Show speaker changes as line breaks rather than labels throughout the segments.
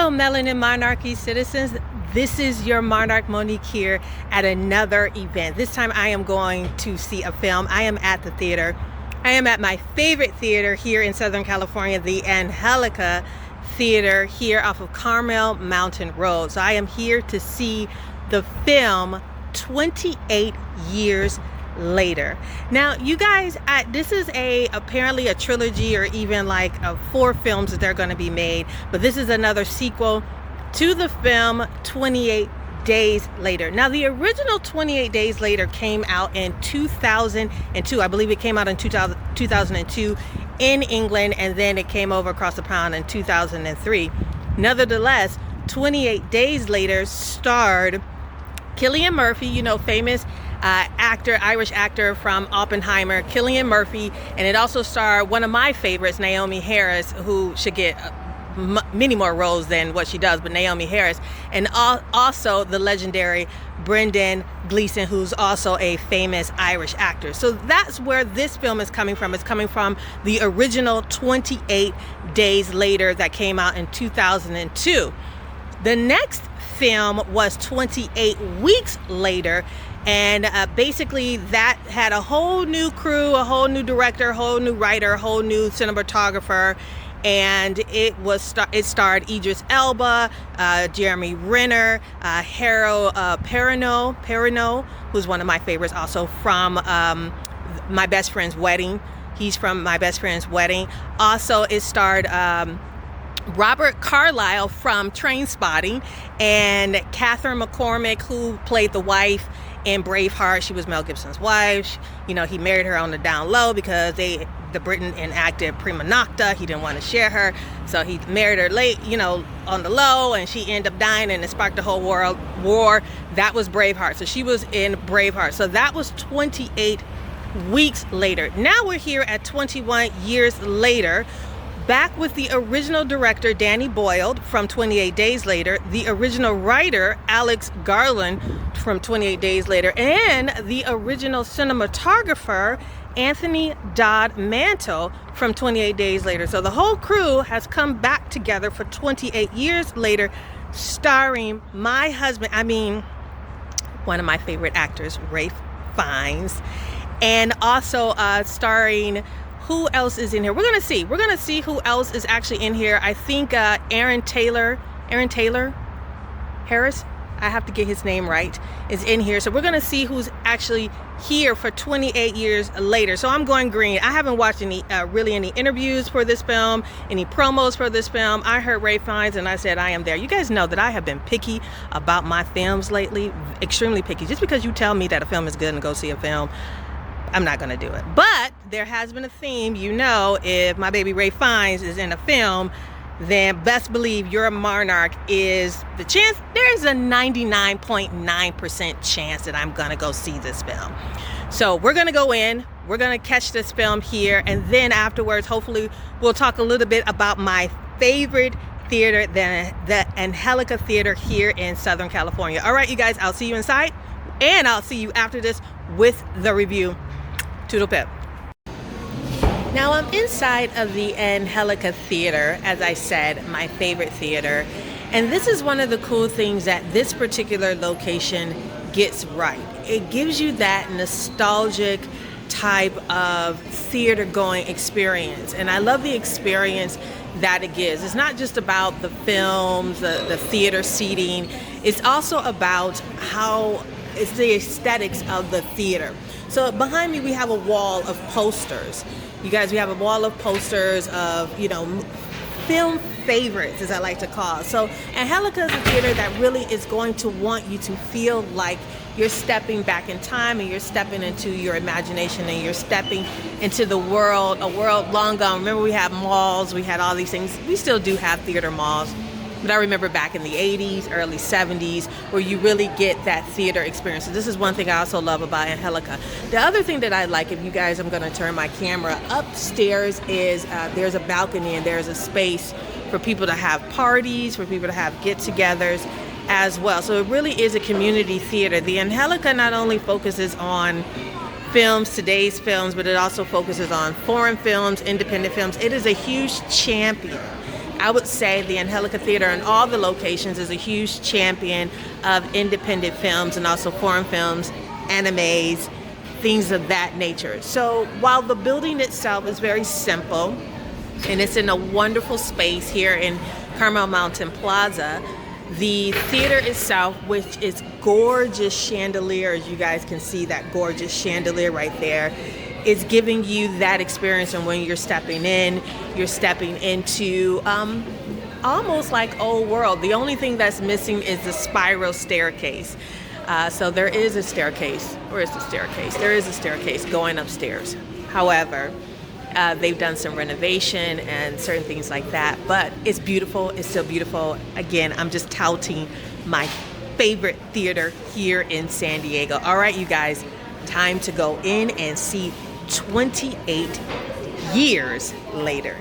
Hello, Melanin Monarchy citizens. This is your Monarch Monique here at another event. This time I am going to see a film. I am at the theater. I am at my favorite theater here in Southern California, the Angelika Theatre here off of Carmel Mountain Road. So I am here to see the film 28 Years Later. Now, you guys, this is apparently a trilogy or even like 4 films that they're going to be made, but this is another sequel to the film 28 Days Later. Now, the original 28 Days Later came out in 2002. I believe it came out in 2002 in England, and then it came over across the pond in 2003. Nevertheless, 28 Days Later starred Cillian Murphy, you know, famous actor, Irish actor from Oppenheimer, Cillian Murphy, and it also starred one of my favorites, Naomi Harris, who should get many more roles than what she does, but Naomi Harris, and also the legendary Brendan Gleeson, who's also a famous Irish actor. So that's where this film is coming from. It's coming from the original 28 Days Later that came out in 2002. The next film was 28 Weeks Later, and basically that had a whole new crew, a whole new director, a whole new writer, a whole new cinematographer, and it starred Idris Elba, Jeremy Renner, Harold Perrineau, who's one of my favorites, also from My Best Friend's Wedding. He's from My Best Friend's Wedding. Also, it starred Robert Carlyle from Trainspotting, and Catherine McCormick, who played the wife in Braveheart. She was Mel Gibson's wife. You know, he married her on the down low because the Britain enacted prima nocta. He didn't want to share her, so he married her late, you know, on the low, and she ended up dying, and it sparked the whole world war. That was Braveheart. So she was in Braveheart. So that was 28 Weeks Later. Now we're here at 21 Years Later, back with the original director, Danny Boyle, from 28 Days Later, the original writer, Alex Garland, from 28 Days Later, and the original cinematographer, Anthony Dodd Mantle, from 28 Days Later. So the whole crew has come back together for 28 Years Later, starring my husband, one of my favorite actors, Ralph Fiennes, and also starring, who else is in here? We're gonna see who else is actually in here. I think Aaron Taylor Harris, I have to get his name right, is in here. So we're gonna see who's actually here for 28 Years Later. So I'm going green. I haven't watched any interviews for this film, any promos for this film. I heard Ralph Fiennes and I said I am there. You guys know that I have been picky about my films lately, extremely picky. Just because you tell me that a film is good and go see a film, I'm not gonna do it. But there has been a theme, you know, if my baby Ralph Fiennes is in a film, then best believe your Monarch is the chance. There's a 99.9% chance that I'm gonna go see this film. So we're gonna go in, we're gonna catch this film here, and then afterwards, hopefully, we'll talk a little bit about my favorite theater, the Angelika Theatre here in Southern California. All right, you guys, I'll see you inside, and I'll see you after this with the review. Toodle pip. Now I'm inside of the Angelika Theatre, as I said, my favorite theater. And this is one of the cool things that this particular location gets right. It gives you that nostalgic type of theater going experience. And I love the experience that it gives. It's not just about the films, the theater seating. It's also about how it's the aesthetics of the theater. So behind me, we have a wall of posters. You guys, we have a wall of posters of, you know, film favorites, as I like to call it. So Angelika is a theater that really is going to want you to feel like you're stepping back in time, and you're stepping into your imagination, and you're stepping into the world, a world long gone. Remember, we have malls, we had all these things. We still do have theater malls. But I remember back in the 80s, early 70s, where you really get that theater experience. So this is one thing I also love about Angelika. The other thing that I like, if you guys, I'm gonna turn my camera upstairs, is there's a balcony and there's a space for people to have parties, for people to have get-togethers as well. So it really is a community theater. The Angelika not only focuses on films, today's films, but it also focuses on foreign films, independent films. It is a huge champion I would say the Angelika Theatre in all the locations is a huge champion of independent films and also foreign films, animes, things of that nature. So while the building itself is very simple and it's in a wonderful space here in Carmel Mountain Plaza, the theater itself, which is gorgeous chandeliers, you guys can see that gorgeous chandelier right there, is giving you that experience. And when you're stepping in, you're stepping into almost like old world. The only thing that's missing is the spiral staircase. So there is a staircase. Where is the staircase? There is a staircase going upstairs. However, they've done some renovation and certain things like that, but it's beautiful. It's still beautiful. Again, I'm just touting my favorite theater here in San Diego. All right, you guys, time to go in and see 28 years later.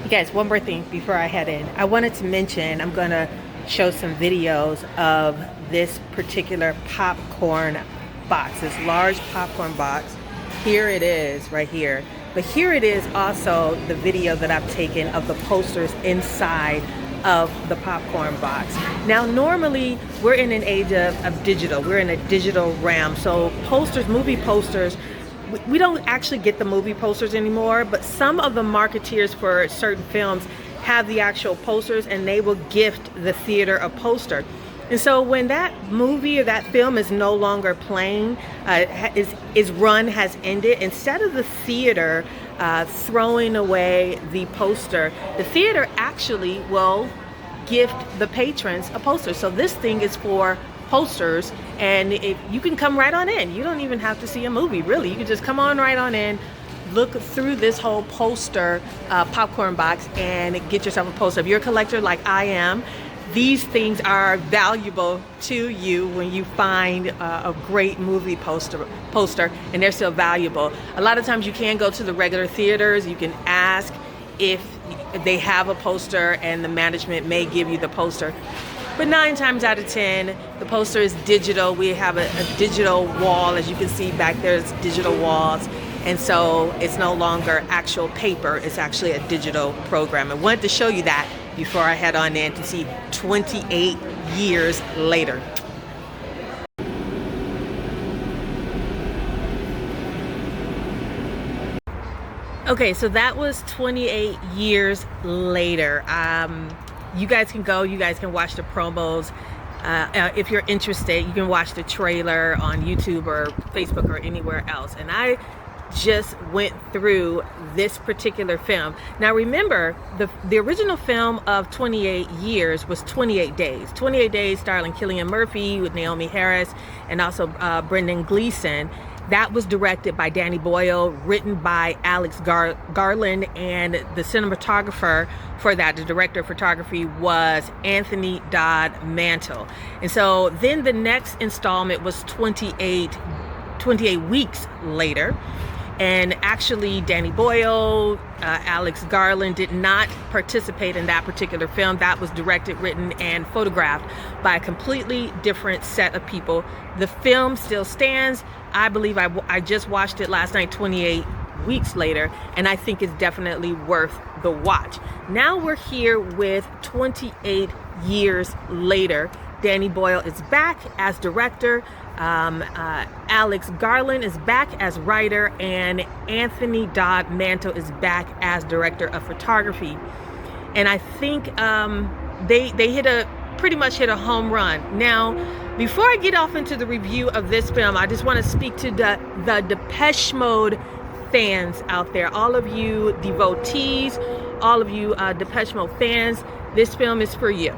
You guys, one more thing before I head in. I wanted to mention, I'm gonna show some videos of this particular popcorn box, this large popcorn box. Here it is right here. But here it is also the video that I've taken of the posters inside of the popcorn box. Now, normally we're in an age of digital. We're in a digital realm. So posters, movie posters, we don't actually get the movie posters anymore, but some of the marketeers for certain films have the actual posters and they will gift the theater a poster. And so when that movie or that film is no longer playing, its run has ended, instead of the theater throwing away the poster, the theater actually will gift the patrons a poster. So this thing is for posters, and you can come right on in. You don't even have to see a movie, really. You can just come on right on in, look through this whole poster popcorn box and get yourself a poster. If you're a collector like I am, these things are valuable to you when you find a great movie poster, and they're still valuable. A lot of times you can go to the regular theaters, you can ask if they have a poster and the management may give you the poster. But 9 times out of 10, the poster is digital. We have a digital wall, as you can see back there, it's digital walls. And so it's no longer actual paper, it's actually a digital program. I wanted to show you that before I head on in to see 28 years later. Okay, so that was 28 years later. You guys can go, you guys can watch the promos. If you're interested, you can watch the trailer on YouTube or Facebook or anywhere else. And I just went through this particular film. Now remember, the original film of 28 years was 28 Days. 28 Days starring Cillian Murphy with Naomi Harris and also Brendan Gleeson. That was directed by Danny Boyle, written by Alex Garland, and the cinematographer for that, the director of photography, was Anthony Dodd Mantle. And so then the next installment was 28 weeks later. And actually, Danny Boyle, Alex Garland did not participate in that particular film. That was directed, written, and photographed by a completely different set of people. The film still stands. I believe I just watched it last night, 28 weeks later, and I think it's definitely worth the watch. Now we're here with 28 years later. Danny Boyle is back as director. Alex Garland is back as writer, and Anthony Dodd Mantle is back as director of photography. And I think they pretty much hit a home run. Now, before I get off into the review of this film, I just want to speak to the Depeche Mode fans out there. All of you devotees, all of you Depeche Mode fans, this film is for you.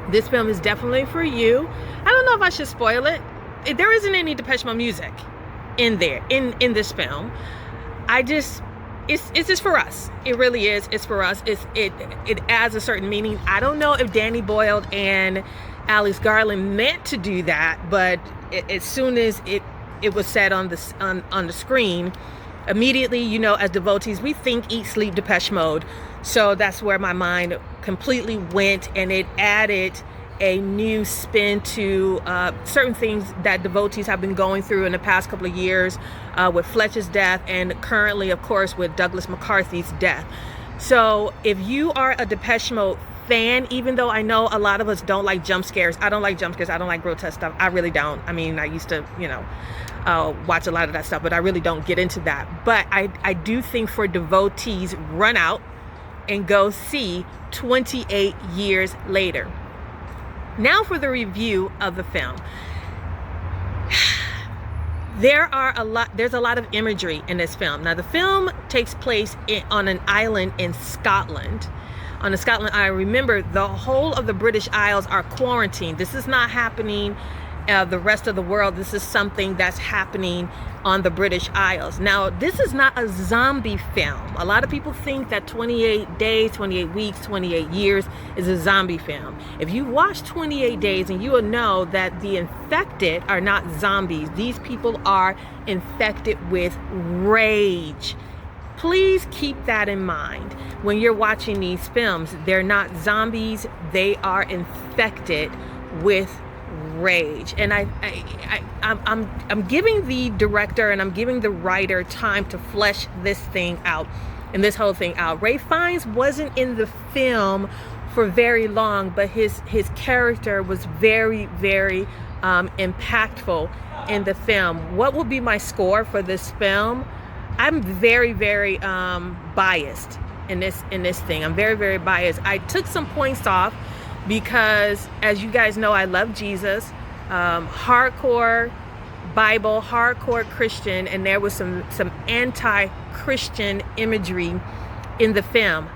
This film is definitely for you. I don't know if I should spoil it. There isn't any Depeche Mode music in there, in this film. It's just for us. It really is. It's for us. It adds a certain meaning. I don't know if Danny Boyle and Alex Garland meant to do that, but as soon as it was said on the screen, immediately, you know, as devotees, we think, eat, sleep, Depeche Mode. So that's where my mind completely went, and it added a new spin to certain things that devotees have been going through in the past couple of years with Fletcher's death, and currently, of course, with Douglas McCarthy's death. So if you are a Depeche Mode fan, even though I know a lot of us don't like jump scares, I don't like jump scares, I don't like grotesque stuff, I really don't. I mean, I used to, watch a lot of that stuff, but I really don't get into that. But I do think for devotees, run out and go see 28 years later. Now for the review of the film. There's a lot of imagery in this film. Now the film takes place on an island in Scotland. On the Scotland Island, remember, the whole of the British Isles are quarantined. This is not happening the rest of the world. This is something that's happening on the British Isles. Now, this is not a zombie film. A lot of people think that 28 days, 28 weeks, 28 years is a zombie film. If you watch 28 days, and you will know that the infected are not zombies. These people are infected with rage. Please keep that in mind when you're watching these films. They're not zombies. They are infected with rage. And I'm giving the director and I'm giving the writer time to flesh this thing out and this whole thing out. Ralph Fiennes wasn't in the film for very long, but his character was very, very impactful in the film. What will be my score for this film? I'm very, very biased in this thing. I'm very, very biased. I took some points off because, as you guys know, I love Jesus, hardcore Bible, hardcore Christian, and there was some anti-Christian imagery in the film.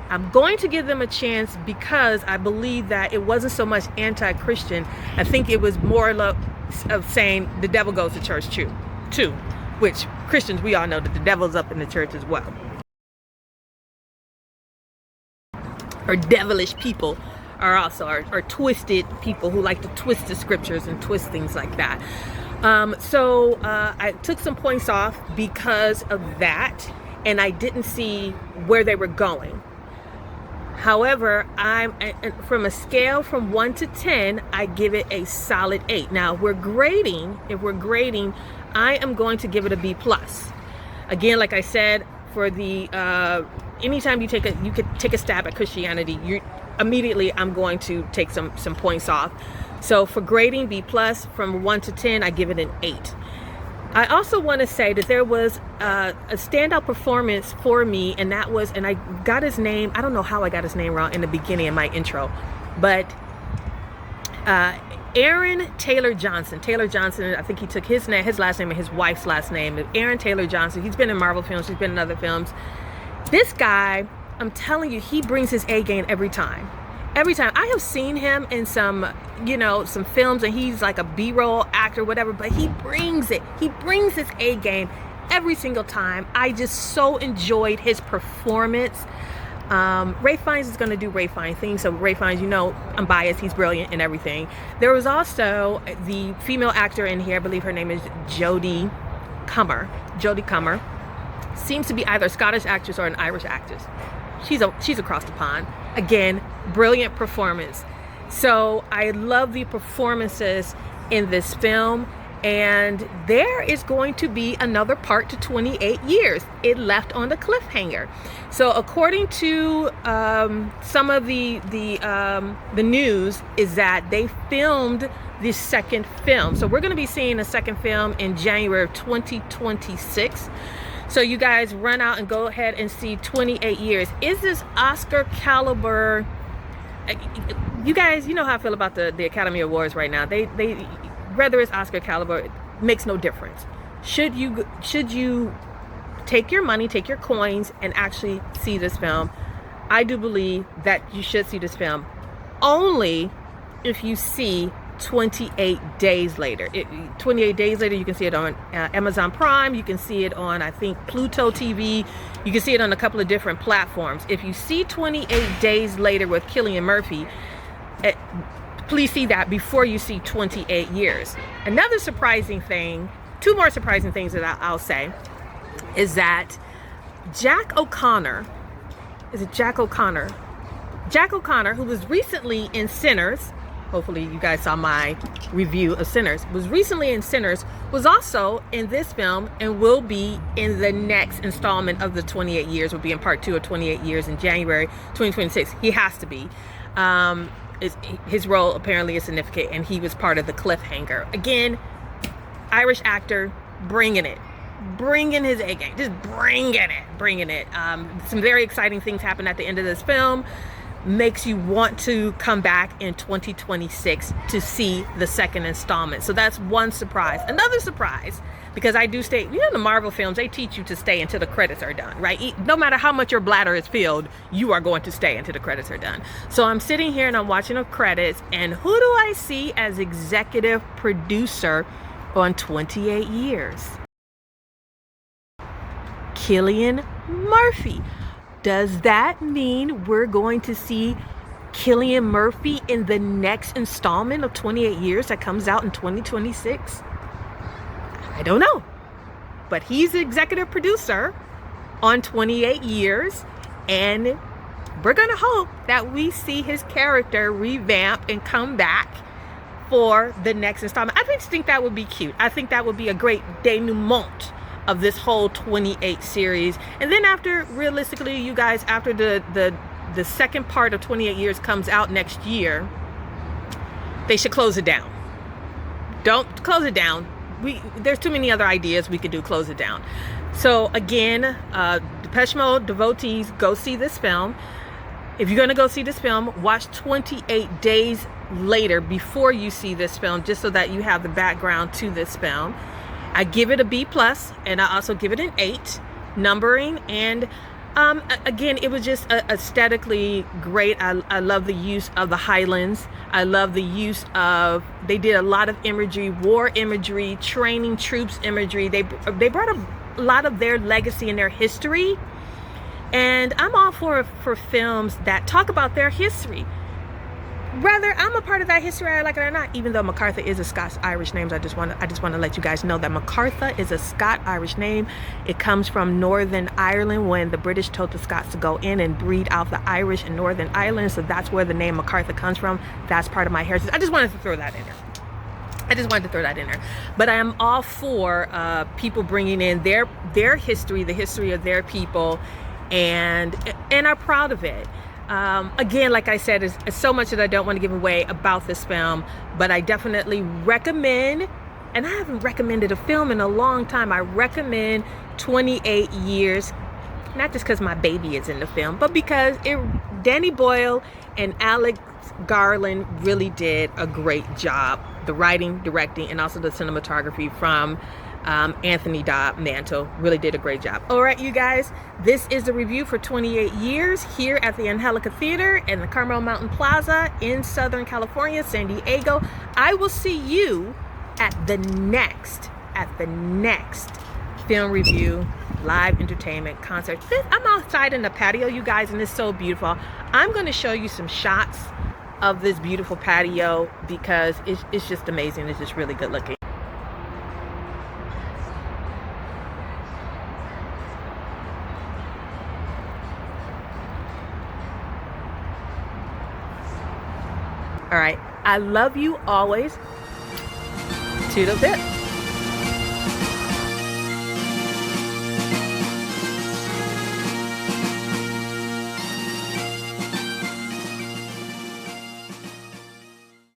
I'm going to give them a chance because I believe that it wasn't so much anti-Christian. I think it was more of saying the devil goes to church too, which Christians, we all know that the devil's up in the church as well. Or devilish people are also are twisted people who like to twist the scriptures and twist things like that. So I took some points off because of that, and I didn't see where they were going. However, from a scale from 1 to 10, I give it a solid 8. Now, if we're grading, I am going to give it a B+. Again, like I said, for the anytime you could take a stab at Christianity, immediately I'm going to take some points off. So for grading B+, from 1 to 10, I give it an 8. I also want to say that there was a standout performance for me, and that was, and I got his name, I don't know how I got his name wrong in the beginning of my intro, but Aaron Taylor Johnson, I think he took his last name and his wife's last name, Aaron Taylor Johnson. He's been in Marvel films, he's been in other films. This guy, I'm telling you, he brings his A game every time. Every time. I have seen him in some films, and he's like a B-roll actor, whatever, but he brings it. He brings his A game every single time. I just so enjoyed his performance. Ralph Fiennes is going to do Ralph Fiennes things. So Ralph Fiennes, I'm biased. He's brilliant and everything. There was also the female actor in here. I believe her name is Jodie Comer. Jodie Comer seems to be either a Scottish actress or an Irish actress. She's across the pond. Again, brilliant performance. So I love the performances in this film, and there is going to be another part to 28 years. It left on the cliffhanger. So according to some of the news, is that they filmed the second film. So we're going to be seeing a second film in January of 2026. So you guys run out and go ahead and see 28 years. Is this Oscar caliber? You guys, you know how I feel about the Academy Awards right now. They whether it's Oscar caliber, it makes no difference. Should you take your money, take your coins, and actually see this film? I do believe that you should see this film, only if you see 28 days later. 28 days later, you can see it on Amazon Prime. You can see it on, I think, Pluto TV. You can see it on a couple of different platforms. If you see 28 Days Later with Cillian Murphy, please see that before you see 28 years. Another surprising thing, two more surprising things that I'll say, is that Jack O'Connor, who was recently in Sinners, Hopefully you guys saw my review of Sinners. Was recently in Sinners, was also in this film, and will be in the next installment of the 28 years, will be in part 2 of 28 years in January 2026. He has to be. His role apparently is significant, and he was part of the cliffhanger. Again, Irish actor, bringing it. Bringing his A game, just bringing it. Some very exciting things happen at the end of this film. Makes you want to come back in 2026 to see the second installment. So that's one surprise. Another surprise, because I do stay, you know, the Marvel films, they teach you to stay until the credits are done, right? No matter how much your bladder is filled, you are going to stay until the credits are done. So I'm sitting here and I'm watching the credits, and who do I see as executive producer on 28 years? Cillian Murphy. Does that mean we're going to see Cillian Murphy in the next installment of 28 years that comes out in 2026? I don't know. But he's the executive producer on 28 years, and we're going to hope that we see his character revamp and come back for the next installment. I just think that would be cute. I think that would be a great denouement of this whole 28 series. And then after, realistically, you guys, after the second part of 28 years comes out next year, they should close it down. Don't close it down. There's too many other ideas we could do. Close it down. So again, Depeche Mode Devotees, go see this film. If you're going to go see this film, watch 28 days later before you see this film, just so that you have the background to this film. I give it a B+, and I also give it an 8 numbering. And again, it was just aesthetically great. I love the use of the Highlands. I love the use of, they did a lot of imagery, war imagery, training troops imagery. They brought a lot of their legacy and their history. And I'm all for films that talk about their history. Whether I'm a part of that history, I like it or not, even though MacArthur is a Scots-Irish name, I just want to let you guys know that MacArthur is a Scot-Irish name. It comes from Northern Ireland, when the British told the Scots to go in and breed out the Irish in Northern Ireland. So that's where the name MacArthur comes from. That's part of my heritage. I just wanted to throw that in there. But I am all for people bringing in their history, the history of their people, and are proud of it. Again, like I said, it's so much that I don't want to give away about this film, but I definitely recommend, and I haven't recommended a film in a long time. I recommend 28 Years, not just because my baby is in the film, but because Danny Boyle and Alex Garland really did a great job. The writing, directing, and also the cinematography from Anthony Da Mantle really did a great job. All right, you guys, this is the review for 28 Years here at the Angelika Theatre in the Carmel Mountain Plaza in Southern California, San Diego. I will see you at the next film review, live entertainment, concert. I'm outside in the patio, you guys, and it's so beautiful. I'm going to show you some shots of this beautiful patio because it's just amazing. It's just really good looking. All right, I love you always. Toodle-pip.